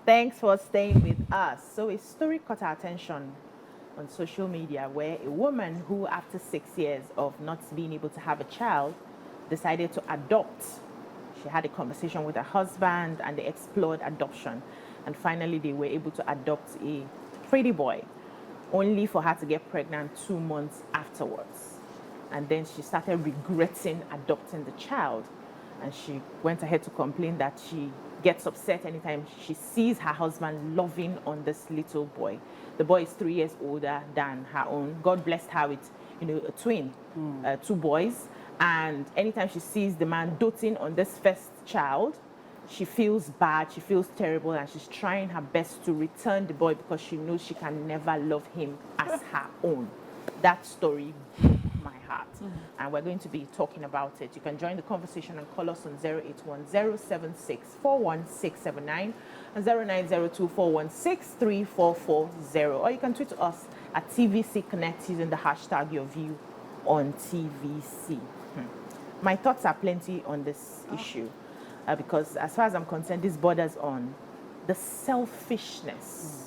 Thanks for staying with us. So a story caught our attention on social media where a woman who, after 6 years of not being able to have a child, decided to adopt. She had a conversation with her husband and they explored adoption. And finally, they were able to adopt a pretty boy, only for her to get pregnant 2 months afterwards. And then she started regretting adopting the child. And she went ahead to complain that she gets upset anytime she sees her husband loving on this little boy. The boy is 3 years older than her own. God blessed her with, a twin, 2 boys. And anytime she sees the man doting on this first child, she feels bad, she feels terrible, and she's trying her best to return the boy because she knows she can never love him as her own. That story broke my heart. And we're going to be talking about it. You can join the conversation and call us on 081-076-41679 and 0902-416-3440. Or you can tweet to us at TVC Connect using the hashtag Your View on TVC. My thoughts are plenty on this issue because as far as I'm concerned, this borders on the selfishness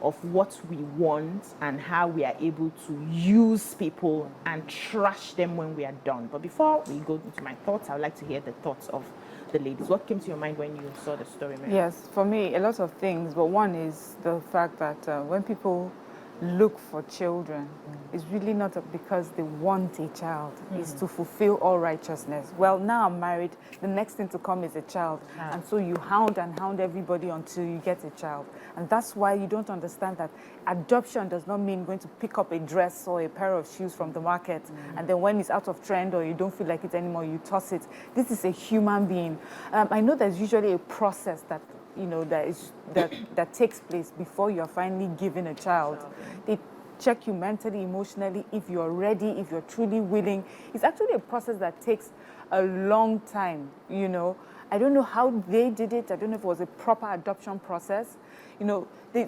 of what we want and how we are able to use people and trash them when we are done. But before we go into my thoughts, I would like to hear the thoughts of the ladies. What came to your mind when you saw the story, Mary? Yes, for me, a lot of things, but one is the fact that when people look for children, it's really not because they want a child. It's to fulfill all righteousness. Well, now I'm married, the next thing to come is a child. And so you hound and hound everybody until you get a child. And that's why you don't understand that adoption does not mean going to pick up a dress or a pair of shoes from the market. And then when it's out of trend or you don't feel like it anymore, you toss it. This is a human being. I know there's usually a process that that takes place before you're finally given a child. They check you mentally, emotionally, if you're ready, if you're truly willing. It's actually a process that takes a long time, I don't know how they did it. I don't know if it was a proper adoption process.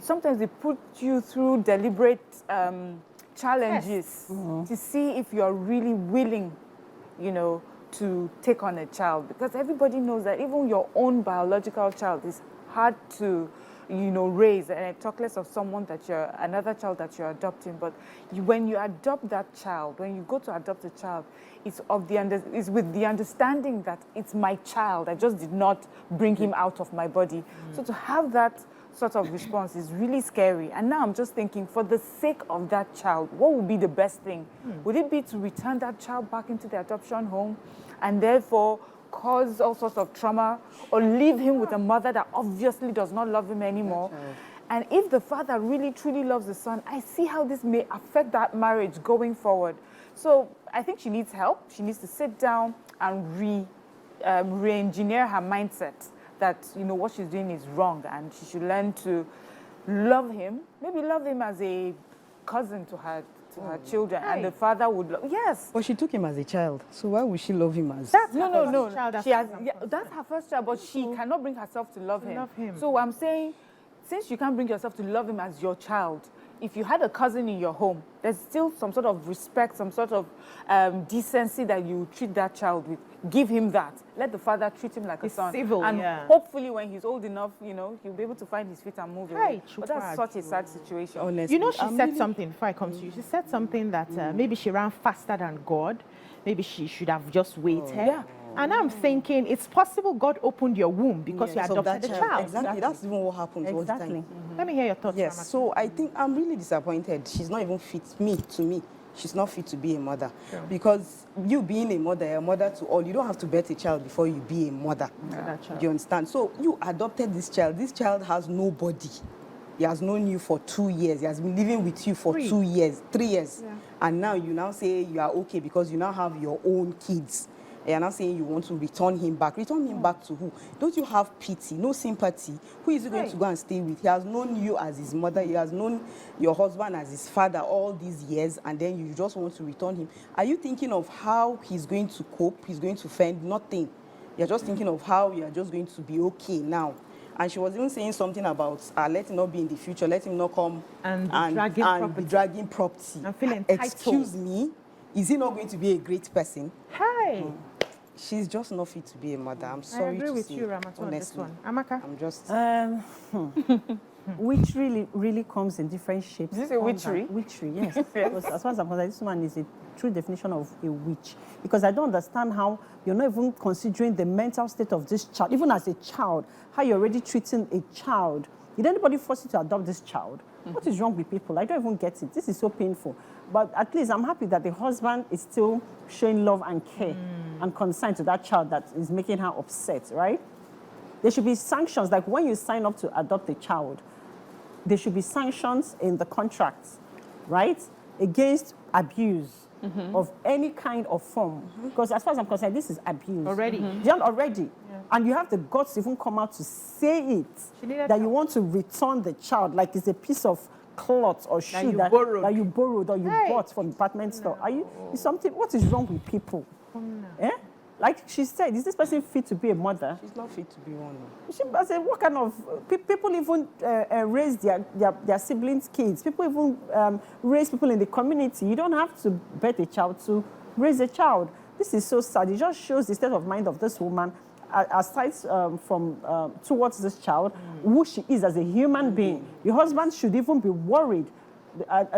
Sometimes they put you through deliberate challenges to see if you're really willing, to take on a child. Because everybody knows that even your own biological child is hard to, raise. And I talk less of another child that you're adopting. But when you adopt that child, when you go to adopt a child, it's with the understanding that it's my child. I just did not bring him out of my body. So to have that sort of response is really scary. And now I'm just thinking, for the sake of that child, what would be the best thing? Would it be to return that child back into the adoption home and therefore cause all sorts of trauma, or leave him with a mother that obviously does not love him anymore? And if the father really, truly loves the son, I see how this may affect that marriage going forward. So I think she needs help. She needs to sit down and re-engineer her mindset that, what she's doing is wrong, and she should learn to love him, maybe love him as a cousin to her children, and the father would yes. But she took him as a child, so why would she love him as? No. She has, that's her first child, but she cannot bring herself to love him. So I'm saying, since you can't bring yourself to love him as your child, if you had a cousin in your home, there's still some sort of respect, some sort of decency that you treat that child with. Give him that. Let the father treat him like a son. Civil, and hopefully when he's old enough, he'll be able to find his feet and move away. But that's such a sad situation. Honestly, she said something, before I come to you, she said something that maybe she ran faster than God. Maybe she should have just waited. And I'm thinking, it's possible God opened your womb because you adopted the child. Exactly. That's even what happens all the time. Let me hear your thoughts. Yes, so I think I'm really disappointed. She's not even fit, to me. She's not fit to be a mother. Because you being a mother to all, you don't have to birth a child before you be a mother. Do you understand? So you adopted this child. This child has nobody. He has known you for 2 years. He has been living with you for 3 years. And now you say you are okay because you now have your own kids. You're not saying you want to return him back. Return him back to who? Don't you have pity, no sympathy? Who is he going to go and stay with? He has known you as his mother. He has known your husband as his father all these years, and then you just want to return him. Are you thinking of how he's going to cope? He's going to fend? Nothing. You're just thinking of how you're just going to be okay now. And she was even saying something about let him not be in the future, let him not come and be dragging property. I'm feeling entitled. Excuse me, is he not going to be a great person? Hey. she's just not fit to be a mother. I'm sorry I agree to with say, you, Ramatu, on this honestly. one. Amaka? I'm just... Which really comes in different shapes. Is this a witchery? Witchery, yes. Because as far as I'm concerned, this one is a true definition of a witch. Because I don't understand how you're not even considering the mental state of this child, even as a child, how you're already treating a child. Did anybody force you to adopt this child? What is wrong with people? I don't even get it. This is so painful. But at least I'm happy that the husband is still showing love and care and concern to that child that is making her upset, right? There should be sanctions, like when you sign up to adopt a child, there should be sanctions in the contracts, right? Against abuse of any kind of form. Because as far as I'm concerned, this is abuse. Already. Already. Yeah. And you have the guts to even come out to say it, that you want to return the child, like it's a piece of cloth or shoe that you borrowed or you bought from the department store. Are you, is something, what is wrong with people? Eh? Like she said, is this person fit to be a mother? She's not fit to be one. I said, what kind of people even raise their siblings' kids? People even raise people in the community. You don't have to bet a child to raise a child. This is so sad. It just shows the state of mind of this woman, aside from towards this child, who she is as a human being. The husband should even be worried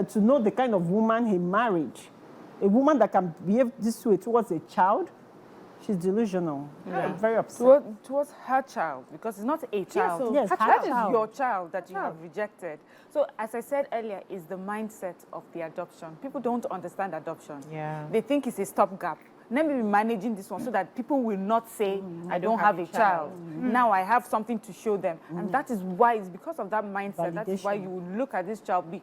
to know the kind of woman he married. A woman that can behave this way towards a child. She's delusional. Yeah. I'm very upset. Towards her child, because it's not a child. Yes, that is your child that you have rejected. So, as I said earlier, is the mindset of the adoption. People don't understand adoption. Yeah. They think it's a stopgap. Let me be managing this one so that people will not say, I don't have a child. Now I have something to show them. And that is why, it's because of that mindset, that is why you will look at this child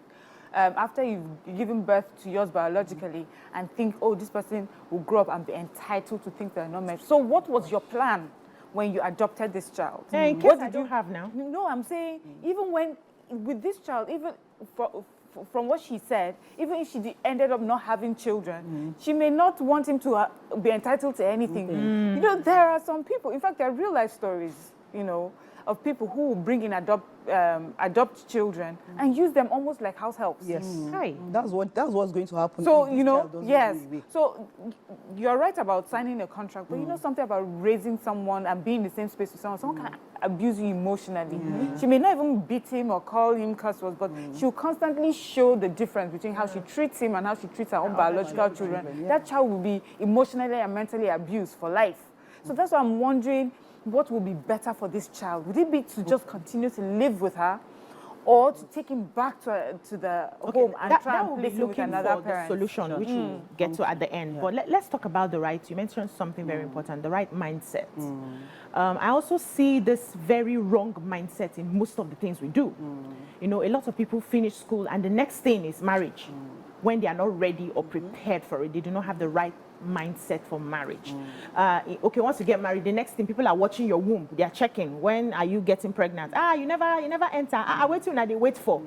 after you've given birth to yours biologically and think, oh, this person will grow up and be entitled to think they're not married. So what was your plan when you adopted this child? In case I don't have now. No, I'm saying, even when, with this child, even from what she said, even if she ended up not having children, she may not want him to be entitled to anything. You know, there are some people, in fact, there are real life stories, you know, of people who will bring in adopt children and use them almost like house helps. Yes. That's what's going to happen. So, you know, yes. So you're right about signing a contract, but you know something about raising someone and being in the same space with someone. Someone can abuse you emotionally. She may not even beat him or call him curse words, but she'll constantly show the difference between how she treats him and how she treats her own biological children. That child will be emotionally and mentally abused for life. So that's why I'm wondering, what will be better for this child? Would it be to just continue to live with her, or to take him back to the home and try and place him with another parent? The solution, which we'll get to at the end. But let's talk about the right. You mentioned something very important, the right mindset. I also see this very wrong mindset in most of the things we do. You know, a lot of people finish school and the next thing is marriage. When they are not ready or prepared for it, they do not have the right mindset for marriage. Okay, once you get married, the next thing, people are watching your womb. They are checking, when are you getting pregnant? You never enter. Wait till now they wait for.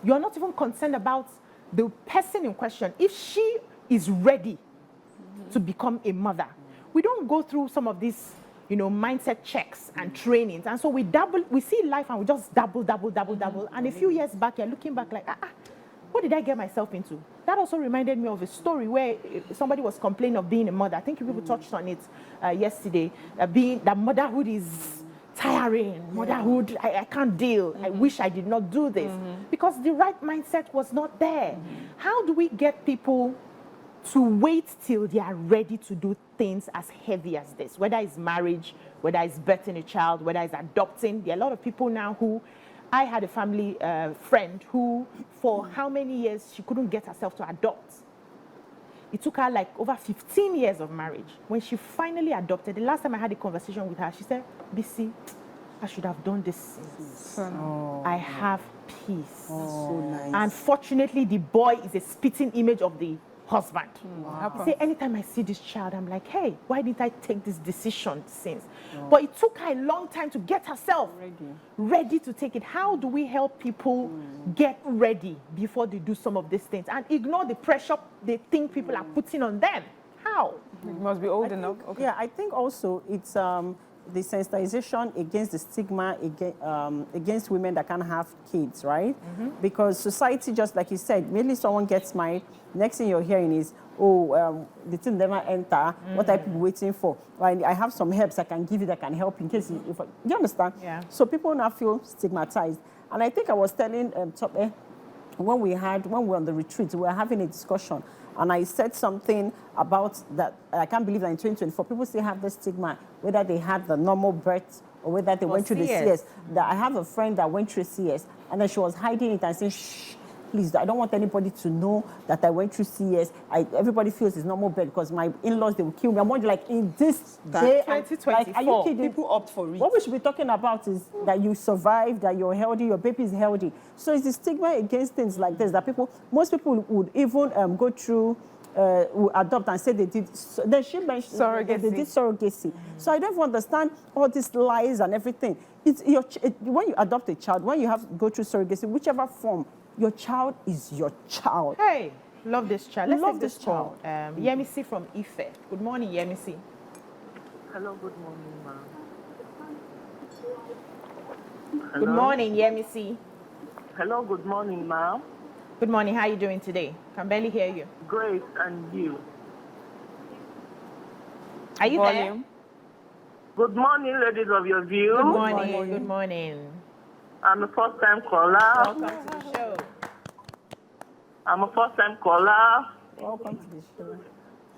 You're not even concerned about the person in question. If she is ready to become a mother, we don't go through some of these, you know, mindset checks and trainings. And so we see life and we just dabble. And a few years back, you're looking back like, what did I get myself into? That also reminded me of a story where somebody was complaining of being a mother. I think people touched on it yesterday. That motherhood is tiring. Motherhood, I can't deal. I wish I did not do this. Because the right mindset was not there. How do we get people to wait till they are ready to do things as heavy as this? Whether it's marriage, whether it's birthing a child, whether it's adopting. There are a lot of people now who... I had a family friend who, for how many years, she couldn't get herself to adopt. It took her like over 15 years of marriage. When she finally adopted, the last time I had a conversation with her, she said, BC, I should have done this since. I have peace. So nice. Unfortunately, the boy is a spitting image of the husband. He said, anytime I see this child, I'm like, hey, why didn't I take this decision since? But it took her a long time to get herself ready to take it. How do we help people get ready before they do some of these things and ignore the pressure they think people are putting on them? How? It must be old enough. Yeah, I think also it's the sensitization against the stigma against women that can't have kids, right? Because society, just like you said, maybe someone gets married, next thing you're hearing is, oh, the thing never enter, what are people waiting for? Or I have some herbs I can give you that can help in case you understand? Yeah. So people now feel stigmatized. And I think I was telling Tope, when we were on the retreat, we were having a discussion, and I said something about that. I can't believe that in 2024, people still have the stigma, whether they had the normal birth or whether they went through the CS. That I have a friend that went through CS, and then she was hiding it and saying, shh, please, I don't want anybody to know that I went through CS. Everybody feels it's normal birth because my in-laws, they will kill me. I'm wondering, like, in this day, 2024, like, are you kidding? People opt for it. What we should be talking about is that you survived, that you're healthy, your baby is healthy. So it's the stigma against things like this that most people would even go through, will adopt and say they did. Then she mentioned Surrogacy. they did surrogacy. So I don't even understand all these lies and everything. When you adopt a child, when you have to go through surrogacy, whichever form, your child is your child. Hey, love this child. Let's Love take this this call. Yemisi from Ife. Good morning, Yemisi. Hello, good morning, ma'am. Good morning, Yemisi. Hello, good morning, ma'am. Good morning. How are you doing today? Can barely hear you. Great, and you? Are you there? Volume. Good morning, ladies of your view. Good morning. Good morning. I'm a first-time caller. Welcome to the show. Welcome to the show.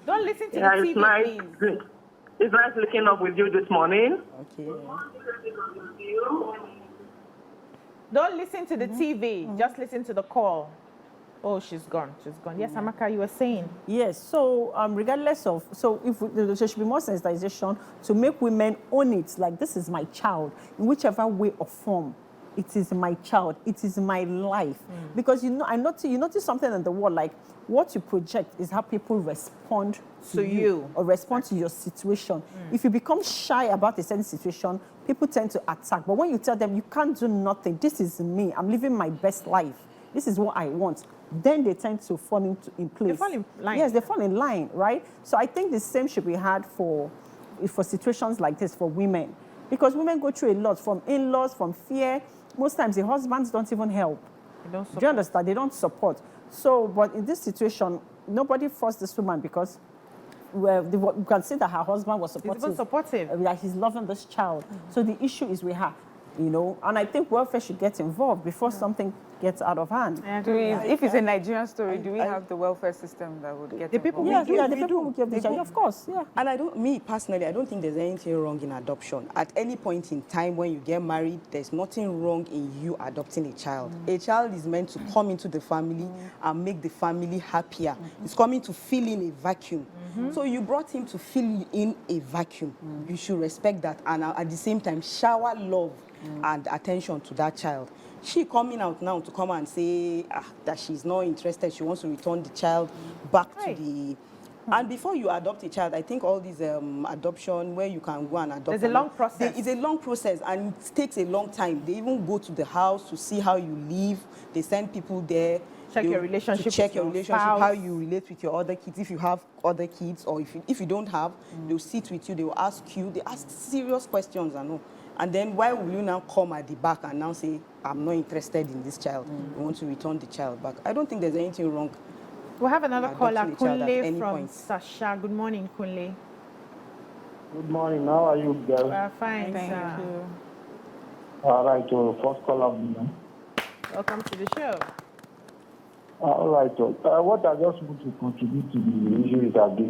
Don't listen to Yeah, the it's TV, nice. please. It's nice looking up with you this morning. Okay. Don't listen to the TV. Just listen to the call. Oh, she's gone. She's gone. Yes, Amaka, you were saying. Yes, so regardless of, if there should be more sensitization to make women own it, like this is my child, in whichever way or form. It is my child. It is my life. Because you notice something in the world, like what you project is how people respond to you or respond to your situation. If you become shy about a certain situation, people tend to attack. But when you tell them you can't do nothing, this is me, I'm living my best life, this is what I want, then they tend to fall in place. They fall in line. Yes, they fall in line, right? So I think the same should be had for situations like this for women. Because women go through a lot, from in-laws, from fear. Most times the husbands don't even help. They don't Do you understand? They don't support. So, but in this situation, nobody forced this woman because you can see that her husband was supportive. He's even supportive. That he's loving this child. So the issue is with her, and I think welfare should get involved before something gets out of hand. If it's a Nigerian story, do we have the welfare system that would get The people involved? The people who give the child, of course, yeah. And I don't think there's anything wrong in adoption. At any point in time when you get married, there's nothing wrong in you adopting a child. A child is meant to come into the family and make the family happier. It's coming to fill in a vacuum. So you brought him to fill in a vacuum. You should respect that and at the same time shower love and attention to that child. She coming out now to come and say that she's not interested, she wants to return the child back to the... And before you adopt a child, I think all these adoption where you can go and adopt... There's a long process. It's a long process and it takes a long time. They even go to the house to see how you live. They send people there. Check your relationship to check with your your relationship, spouse. how you relate with your other kids. If you have other kids or if you don't have, they'll sit with you, they will ask you. They ask serious questions and all. And then why will you now come at the back and now say, I'm not interested in this child. I want to return the child back. I don't think there's anything wrong. We'll have another caller, Adopting a child at Kunle any from point. Sasha. Good morning, Kunle. Good morning. How are you guys? Fine, Thank sir. you. All right, first call of the night. Welcome to the show. All right, what I just want to contribute to the issue is that the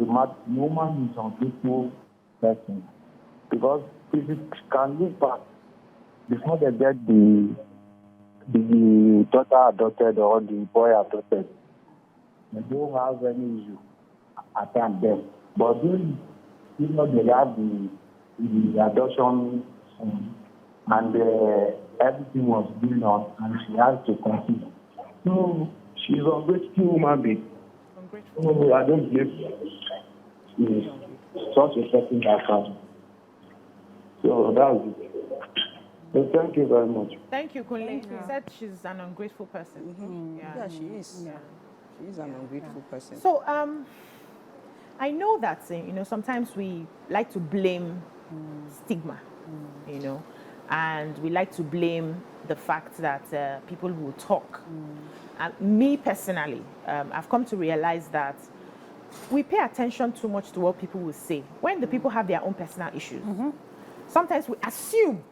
woman is an unfaithful person. Because if it can look back, before they get the daughter adopted or the boy adopted, they don't have any issue at them. But then, they have the adoption and everything was going on, and she has to continue. So she's a ungrateful human being. So I don't believe she's such a person that can. So that's it. So thank you very much. Thank you, Kunle. You said she's an ungrateful person. Yeah, she is. Yeah. She is an ungrateful person. So, I know that, sometimes we like to blame stigma, you know, and we like to blame the fact that people will talk. And me personally, I've come to realize that we pay attention too much to what people will say when the people have their own personal issues. Sometimes we assume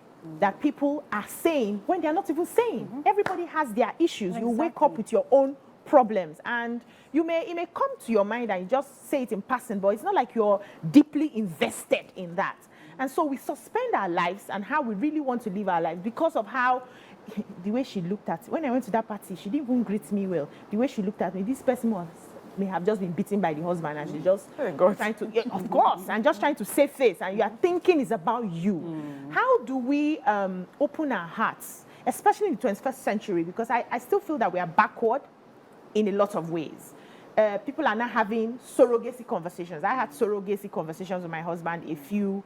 that people are saying when they are not even saying. Everybody has their issues. You wake up with your own problems, and it may come to your mind and you just say it in passing, but it's not like you're deeply invested in that. And so we suspend our lives and how we really want to live our lives because of how the way she looked at when I went to that party, she didn't even greet me well. The way she looked at me, this person may have just been beaten by the husband, and she's just trying to, of course, and just trying to save face, and you are thinking it's about you. How do we open our hearts, especially in the 21st century? Because I still feel that we are backward in a lot of ways. People are now having surrogacy conversations. I had surrogacy conversations with my husband a few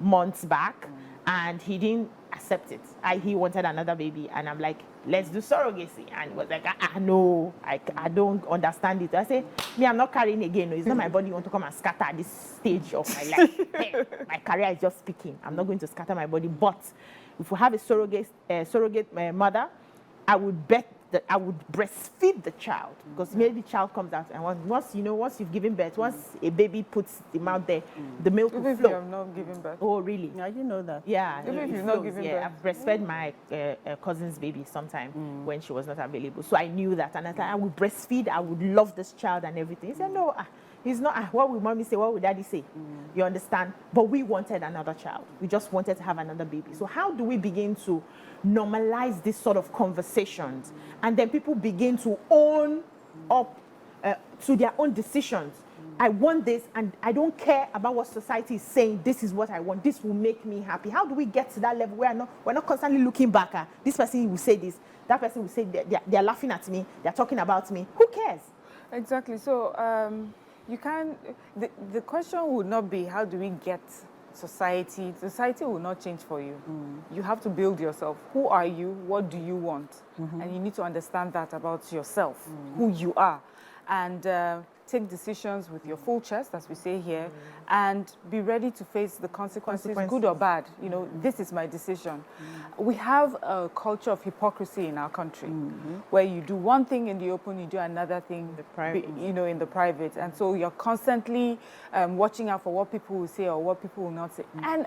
months back, and he didn't accept it. He wanted another baby, and I'm like, let's do surrogacy. And he was like, no, I don't understand it. I say, I'm not carrying again. No, it's not my body you want to come and scatter at this stage of my life. Hey, my career is just speaking. I'm not going to scatter my body. But if we have a surrogate mother, I would bet that I would breastfeed the child, because maybe the child comes out, and once you've given birth, once a baby puts the mouth there, the milk will flow. Even if you have not given birth. Oh, really? I didn't know that. Yeah. Even if you've not given birth. I've breastfed my cousin's baby sometime when she was not available. So I knew that, and I thought I would breastfeed, I would love this child and everything. He said, no, he's not. What would mommy say? What would daddy say? You understand? But we wanted another child. We just wanted to have another baby. So how do we begin to normalize this sort of conversations, and then people begin to own up to their own decisions? I want this, and I don't care about what society is saying. This is what I want. This will make me happy. How do we get to that level where we're not constantly looking back at this person will say this, that person will say they're laughing at me, they're talking about me. Who cares? Exactly. So you can. The question would not be how do we get society. Society will not change for you. You have to build yourself. Who are you? What do you want? And you need to understand that about yourself, who you are, and take decisions with your full chest, as we say here, and be ready to face the consequences, good or bad. You know, this is my decision. We have a culture of hypocrisy in our country, where you do one thing in the open, you do another thing, in the private, and so you're constantly watching out for what people will say or what people will not say. And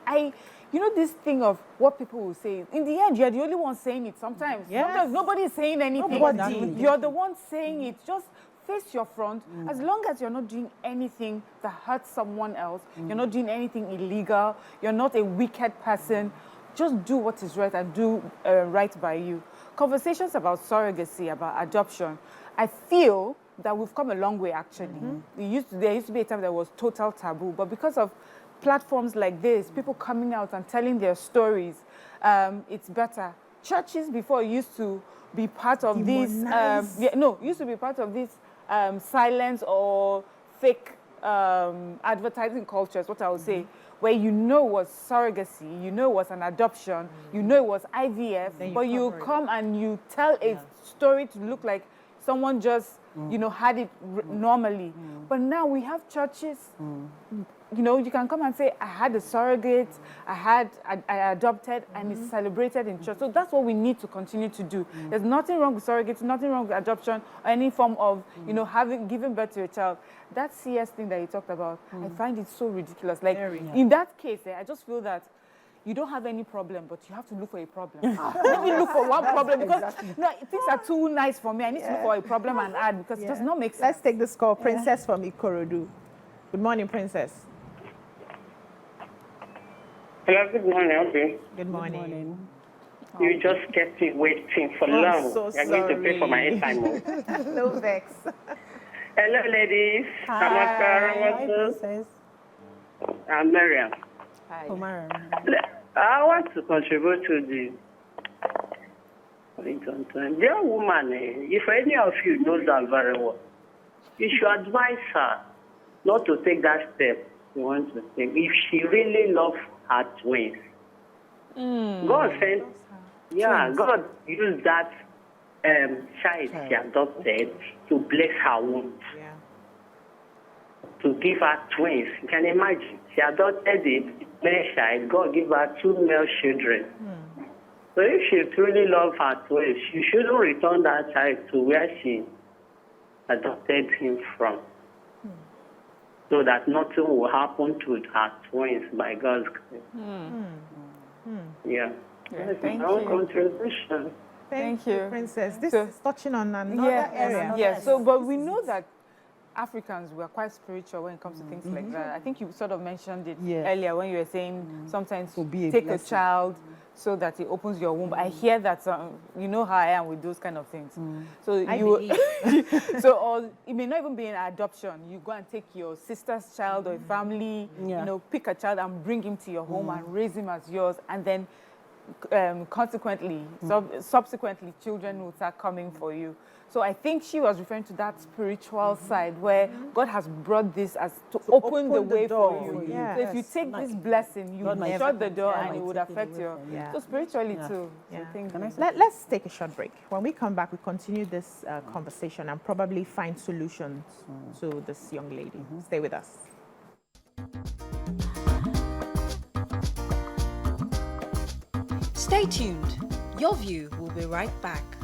this thing of what people will say, in the end, you're the only one saying it sometimes. Yes. Sometimes nobody is saying anything. Nobody. You're the one saying it. Just face your front. As long as you're not doing anything that hurts someone else, you're not doing anything illegal, you're not a wicked person, just do what is right and do right by you. Conversations about surrogacy, about adoption, I feel that we've come a long way, actually. There used to be a time that was total taboo, but because of platforms like this, people coming out and telling their stories, it's better. Churches before used to be part of this, used to be part of this silence or fake advertising culture, is what I would say, where was surrogacy, was an adoption, it was IVF, but you come and you tell a story to look like someone just, had it normally. But now we have churches, you can come and say, I had a surrogate, I adopted, and it's celebrated in church. So that's what we need to continue to do. There's nothing wrong with surrogates, nothing wrong with adoption, or any form of, giving birth to a child. That CS thing that you talked about, I find it so ridiculous. Like, in that case, I just feel that you don't have any problem, but you have to look for a problem. Let me look for one problem, because things are too nice for me. I need to look for a problem and add, because it does not make sense. Let's take this call. Princess from Ikorodu. Good morning, Princess. Hello, good morning, okay. Good morning. You just kept me waiting for long. I'm so You're going to pay for my airtime. No vex. Hello, ladies. Hi, Princess. I'm Miriam. Hi. I want to contribute to the young woman. If any of you knows her very well, you should advise her not to take that step you want to take. If she really loves her twins, God sent, God used that child she adopted to bless her womb. to give her twins. You can imagine. She adopted a male child. God gave her 2 male children. So if she truly loves her twins, she shouldn't return that child to where she adopted him from. So that nothing will happen to her twins by God's grace. Yeah. That's Thank my own you. contribution. Thank you. Princess. This So- is touching on another area. Yes. So, but we know that Africans, we are quite spiritual when it comes to things like that. I think you sort of mentioned it Yes. earlier when you were saying sometimes To be a take blessing. a child so that it opens your womb. I hear that you know how I am with those kind of things. So I you, believe. so or it may not even be an adoption. You go and take your sister's child or a family, Yeah. you know, pick a child and bring him to your home and raise him as yours, and then consequently, subsequently, children will start coming for you. So I think she was referring to that spiritual side where God has brought this as to open the way for you. Yes. So if you take this blessing, you God might shut the take door it and away it would from affect you. your. Yeah. So spiritually too. Yeah. So things Can I like say- Let's take a short break. When we come back, we continue this conversation and probably find solutions to this young lady. Stay with us. Stay tuned. Your View will be right back.